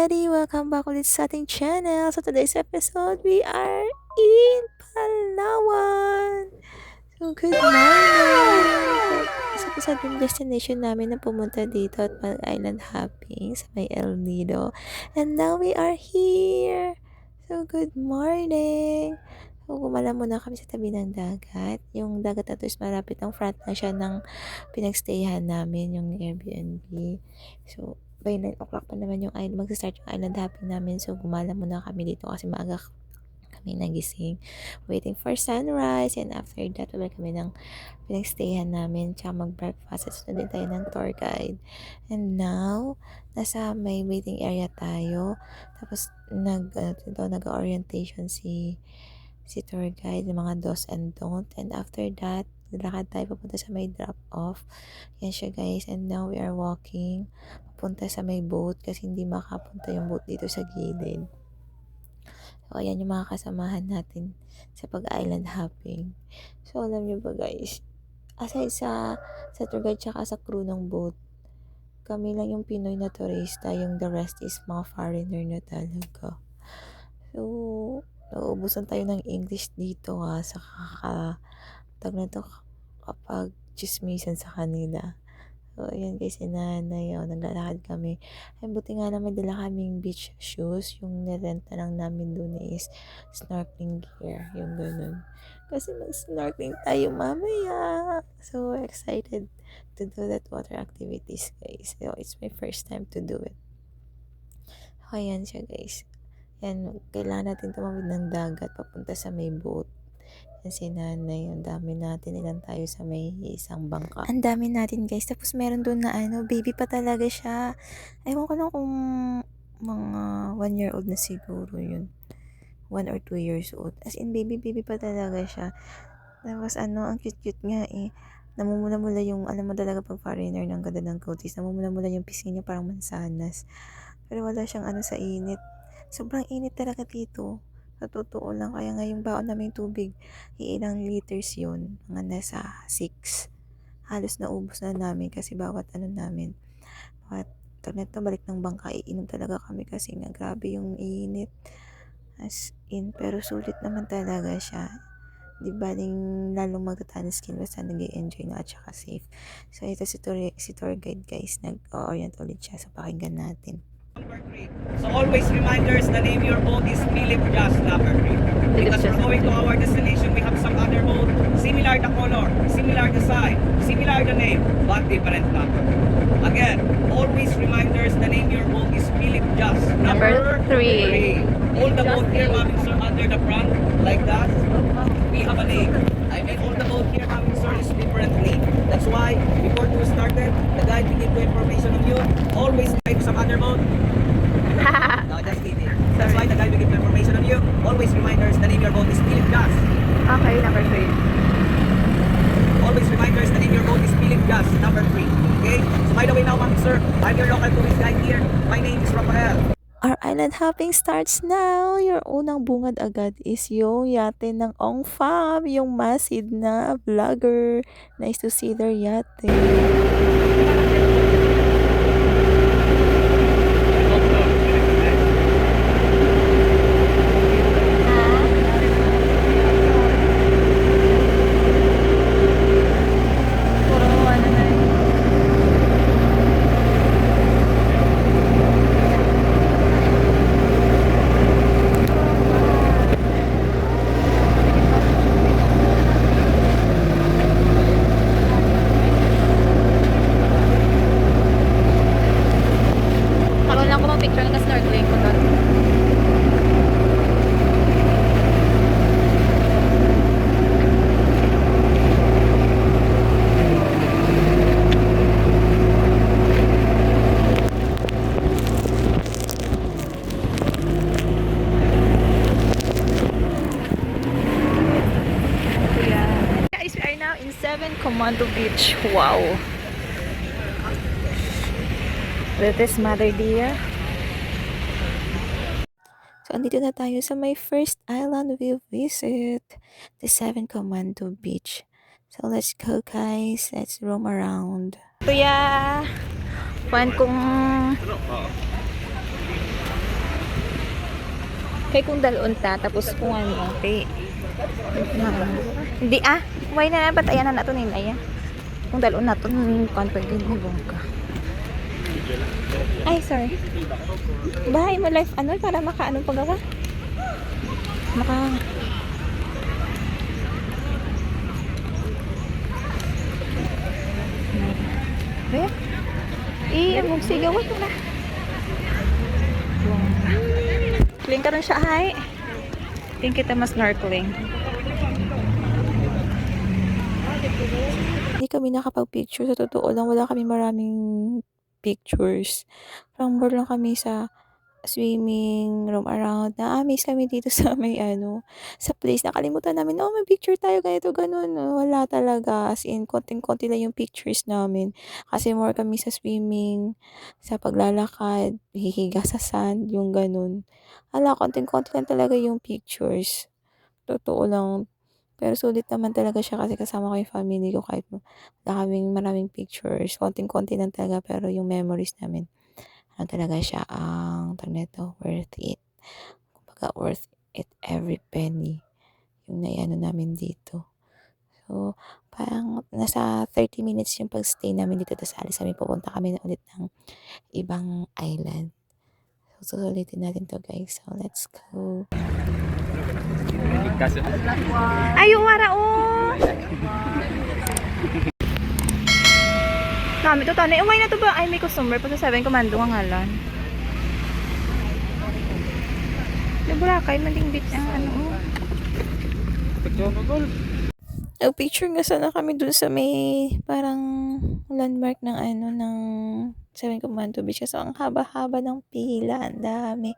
everybody! Welcome back ulit sa ating channel. So today's episode, we are in Palawan. So good morning! Isa po sa dream destination namin na pumunta dito at mag-island hopping sa may El Nido. And now we are here! So good morning! So gumala muna kami sa tabi ng dagat. Yung dagat na to is malapit ang front na siya ng pinagstayhan namin, yung Airbnb. So by 9 o'clock pa naman yung island, mag-start yung island hopping namin. So, gumala muna kami dito kasi maaga kami nagising. Waiting for sunrise. And after that, wala kami ng pinagstayan namin. Tsaka mag-breakfast. At sunod din tayo ng tour guide. And now, nasa may waiting area tayo. Tapos, nag-orientation si tour guide, ng mga do's and don't. And after that, lakad tayo papunta sa may drop-off. Yan siya guys. And now we are walking papunta sa may boat kasi hindi makapunta yung boat dito sa gilid. So, ayan yung mga kasamahan natin sa pag-island hopping. So, alam nyo ba guys, aside sa tour guide tsaka sa crew ng boat, kami lang yung Pinoy na turista, yung the rest is mga foreigner na talaga. So, nauubusan tayo ng English dito sa kapag chismisan sa kanila. So, ayan guys, nanay, naglalakad kami. Ay, buti nga naman dala kaming beach shoes. Yung nirenta lang namin dun is snorkeling gear, yung ganun. Kasi mag-snorkeling tayo mamaya. So, excited to do that water activities, guys. So, it's my first time to do it. So, ayan siya, guys. Yan, kailangan natin tumawid ng dagat papunta sa may boat. Yan si nanay, ang dami natin, ilan tayo sa may isang bangka. Ang dami natin guys, tapos meron doon na baby pa talaga siya. Ewan ko lang kung mga 1 year old na siguro yun. 1 or 2 years old. As in baby pa talaga siya. Tapos ang cute nga namumula-mula yung, alam mo talaga pag foreigner ng ganda ng kutis, namumula-mula yung pisngi niya parang mansanas. Pero wala siyang sa init. Sobrang init talaga dito. Sa totoo lang, kaya nga yung baon naming tubig, ilang liters yun, mga nasa 6. Halos naubos na namin kasi bawat namin. Bawat balik ng bangka, iinom talaga kami kasi nga grabe yung init. As in, pero sulit naman talaga siya. Di baling lalong magtatana skin basta nag-i-enjoy na at saka safe. So ito si tour guide guys, nag-orient ulit siya sa pakinggan natin. Number 3. So always reminders, the name your boat is Philip Just number 3. Because we're going to our destination, we have some other boat, similar the color, similar the size, similar the name, but different number. Again, always reminders, the name your boat is Philip Just number 3. All the boat here, ma'am sir, under the front, like that, we have a name. I mean, all the boat here, ma'am sir, is differently. That's why, before we started, the guide will give you information on you. Always guide some other boat. No, just kidding. That's why the guide will give you information on you. Always reminders, the name your boat is Philip Gas. Okay, number 3. Always reminders, the name your boat is Philip Gas, number 3. Okay? So by the way now, ma'am sir, I'm your local tourist guide here. My name is Rafael. Our island hopping starts now. Your unang bungad agad is yung yate ng Ong Fam, yung masid na vlogger. Nice to see their yate. Picture ng snorkeling ko doon. Guys, we are now in 7 Commando Beach. Wow! That is Mother Dear. So, andito na tayo sa my first island we visit, the 7 Commando Beach. So, let's go guys. Let's roam around. Kuya, pan kung Kay kung dalon ta, tapos kung ano, kay hindi why na dapat ayan na nato ni Naya. Kung dalon na to, kung pwede ni bongka. Ay, sorry. Bahay mo life, ano, para maka-anong pagawa? Maka... Kaya? Ang magsigaw ito na. Snorkeling ka rin siya, hay. Tingin kita mas snorkeling. Hindi kami nakapag-picture. Sa totoo lang, wala kami maraming pictures. Parang more lang kami sa swimming room around. Na-amaze kami dito sa may sa place. Nakalimutan namin, oh, may picture tayo, ganito, ganun. Wala talaga. As in, konting-konti lang yung pictures namin. Kasi more kami sa swimming, sa paglalakad, hihiga sa sand, yung ganun. Wala, konting-konti lang talaga yung pictures. Totoo lang. Pero sulit naman talaga siya kasi kasama ko yung family ko kahit wala kaming maraming pictures. Konting-konti lang talaga pero yung memories namin, talaga siya tawag nito, worth it. Kumbaga worth it every penny yung naiano namin dito. So, parang nasa 30 minutes yung pag-stay namin dito tapos alis kami, pupunta kami na ulit ng ibang island. So, susulitin natin to guys. So, let's go. Ayo, wara, Kami to tanay. Umay na to ba? Ay, may customer pa sa 7 Commando ang ngalan. Yung Boracay, Manding Beach ang Nag-picture nga sana kami dun sa may parang landmark ng ng Seven Commando Beach. So, ang haba-haba ng pila. Ang dami.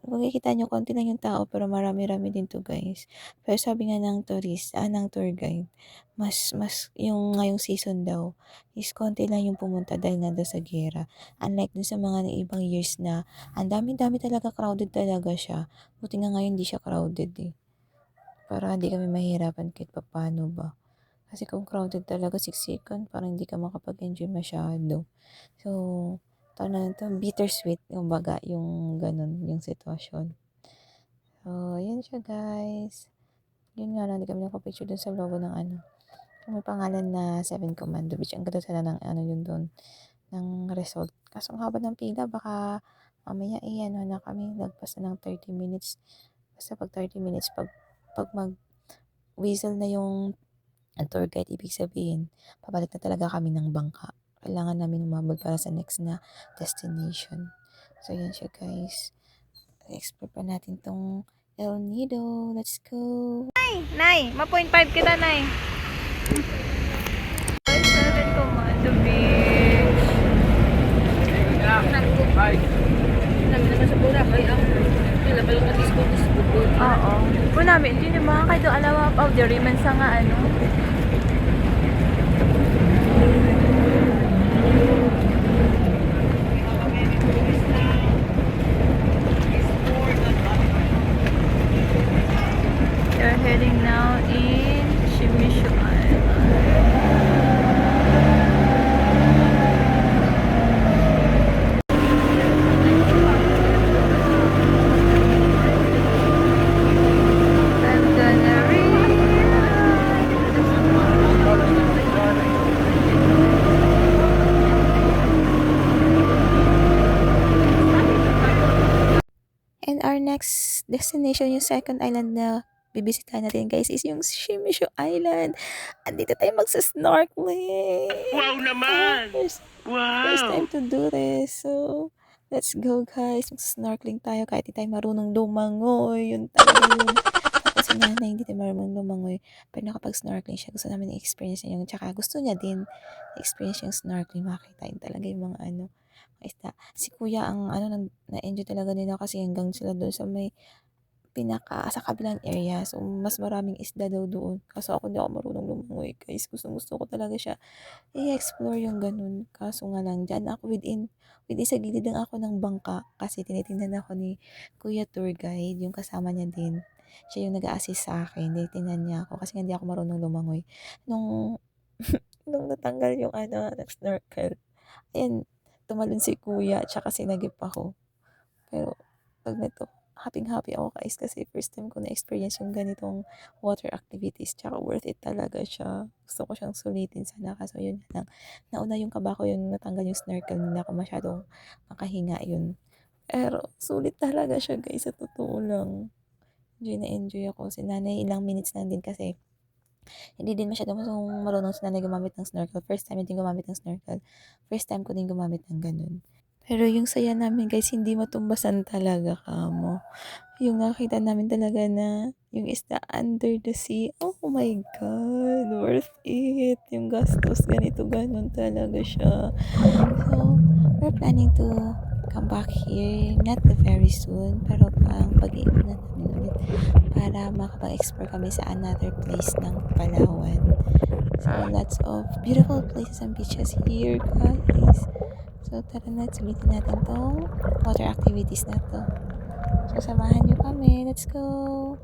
Kung makikita nyo, konti lang yung tao, pero marami-rami din to guys. Pero sabi nga ng ng tour guide, mas, yung ngayong season daw, is konti lang yung pumunta dahil nga daw sa gera. Unlike dun sa mga ibang years na, ang dami-dami talaga, crowded talaga siya. Buti nga ngayon di siya crowded eh. Para hindi kami mahirapan kahit paano ba. Kasi kung crowded talaga, siksikan, parang hindi ka makapag-enjoy masyado. So, bittersweet, yung baga, yung ganun, yung sitwasyon. So, yun siya guys. Yun nga lang, hindi kami nakapicture dun sa logo ng may pangalan na Seven Commando Beach. Ang ganda sana ng yun dun, ng result. Kaso ang haba ng pila, baka mamaya na kami, lagpas na ng 30 minutes. Basta pag 30 minutes, pag mag-whistle na yung tour guide, ibig sabihin, pabalik na talaga kami ng bangka. Kailangan namin umabot para sa next na destination. So, yan siya guys. Explore pa natin tong El Nido. Let's go! Nay, ma-0.5 kita, Nay. 7 Commando Beach. Naman sa Boracay ang labalong na disco. Oo. Kung namin, hindi naman kayo alawa of the riman sa nga You're heading now in Shimishu Island. I'm gonna And our next destination, yung second island na bibisitahin natin guys, is yung Shimishu Island. Andito tayo magsa-snorkeling. Wow naman! First time Wow! to do this. So, let's go guys. Magsa-snorkeling tayo kahit di tayo marunong lumangoy. Yun talaga yun. Tapos si nanay hindi tayo marunong lumangoy. Pero nakapag-snorkeling siya. Gusto namin i-experience niya yung, tsaka gusto niya din experience yung snorkeling. Makita yun talaga yung mga mga isda. Si kuya ang na-enjoy talaga nila kasi hanggang sila doon sa may sa kabilang area. So, mas maraming isda daw doon. Kaso ako hindi ako marunong lumangoy guys. Gusto ko talaga siya i-explore yung ganun. Kaso nga lang, dyan ako within sa gilid lang ako ng bangka. Kasi tinitingnan ako ni Kuya Tour Guide, yung kasama niya din. Siya yung nag-a-assist sa akin. Tinitingnan niya ako kasi hindi ako marunong lumangoy. Nung, nung natanggal yung nag-snorkel, ayan, tumalon si Kuya, tsaka sinagip ako. Pero, pag nito, happy ako guys kasi first time ko na-experience yung ganitong water activities. Tsaka worth it talaga siya. Gusto ko siyang sulitin sana kaso yun nga lang. Nauna yung kaba ko yung natanggal yung snorkel. Hindi na ako masyadong makahinga yun. Pero sulit talaga siya guys sa totoo lang. Enjoy na enjoy ako. Si nanay ilang minutes lang din kasi hindi din masyadong marunong si nanay gumamit ng snorkel. First time din gumamit ng snorkel. First time ko din gumamit ng ganun. Pero yung saya namin guys, hindi matumbasan talaga kamo. Yung nakita namin talaga na yung isda under the sea. Oh my God, worth it. Yung gastos, ganito, ganun talaga siya. So, we're planning to come back here, not very soon, pero pag-iipunan namin ulit para makapag-explore kami sa another place ng Palawan. So, lots of beautiful places and beaches here, guys. So, tara na, sulitin natin tong water activities na to. So, samahan nyo kami. Let's go!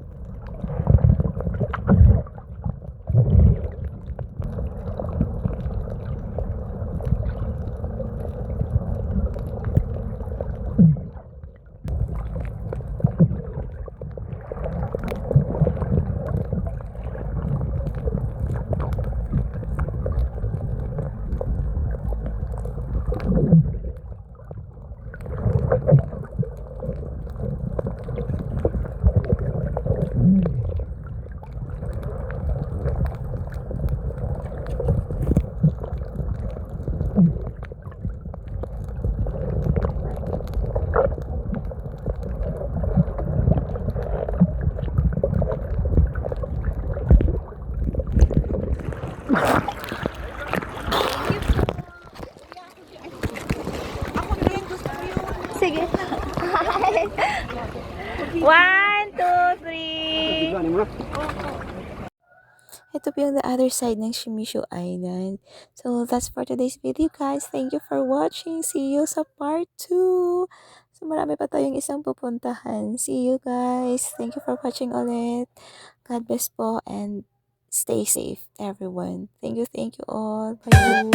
Sige. 1, 2, 3. Ito po yung the other side ng Shimishu Island. So, that's for today's video, guys. Thank you for watching. See you sa part 2. So, marami pa tayong isang pupuntahan. See you, guys. Thank you for watching ulit. God bless po and stay safe, everyone. Thank you all. Bye.